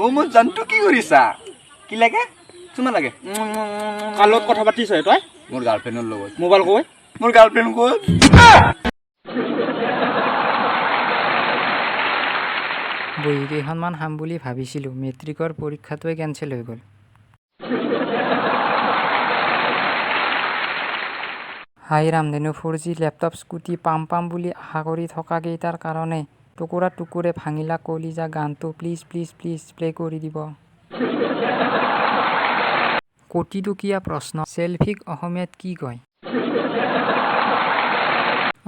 অ' মোৰ জানটো কি কৰিছা? কি লাগে? চুমা লাগে? কাৰ লগত কথা পাতিছ তই? মোৰ গাৰ্লফ্ৰেণ্ডৰ লগত। মোবাইল কৈ মোৰ গাৰ্লফ্ৰেণ্ড ক'ত? বহী কেইখনমান খাম বুলি ভাবিছিলোঁ, মেট্ৰিকৰ পৰীক্ষাটোৱে কেঞ্চেল হৈ গ'ল। হাই ৰামধেনু 4G লেপটপ স্কুটি পাম বুলি আশা কৰি থকা কেইটাৰ কাৰণে টুকুৰা টুকুৰে ভাঙিলা কলিজা গানটো প্লিজ প্লিজ প্লিজ প্লে কৰি দিব। কোটিটকীয়া প্ৰশ্ন, চেল্ফিক অসমীয়াত কি কয়?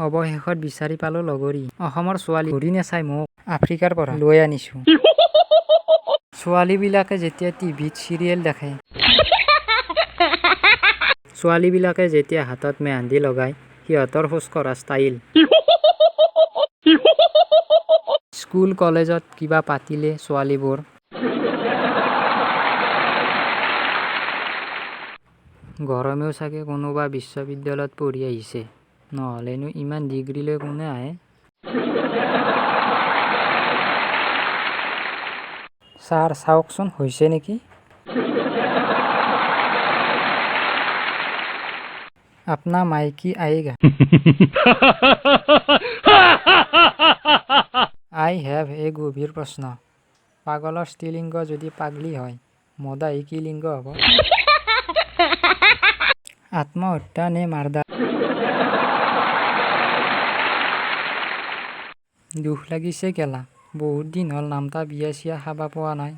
অৱশেষত বিচাৰি পালো লগৰী। অসমৰ ছোৱালী ঘূৰি নাচাই মোক আফ্ৰিকাৰ পৰা লৈ আনিছো। ছোৱালীবিলাকে যেতিয়া টিভিত চিৰিয়েল দেখে, ছোৱালীবিলাকে যেতিয়া হাতত মেহান্দি লগায়, সিহঁতৰ খোজ কঢ়া ষ্টাইল। স্কুল কলেজত কিবা পাতিলে ছোৱালীবোৰ গৰমেও চাগে কোনোবা বিশ্ববিদ্যালয়ত পঢ়ি আহিছে, নহ'লেনো ইমান ডিগ্ৰীলৈ কোনে আহে? ছাৰ চাওকচোন হৈছে নেকি? আপনা মাইকি আয়েগা। আই হেভ এ গভীৰ প্ৰশ্ন, পাগলৰ স্ত্ৰীলিংগ যদি পাগলি হয়, মদাহী কি লিংগ হ'ব? আত্মহত্যা নে মাৰ্ডাৰ? দুখ লাগিছে কেলা, বহুত দিন হ'ল নামতা বিয়া চিয়া খাবা পোৱা নাই।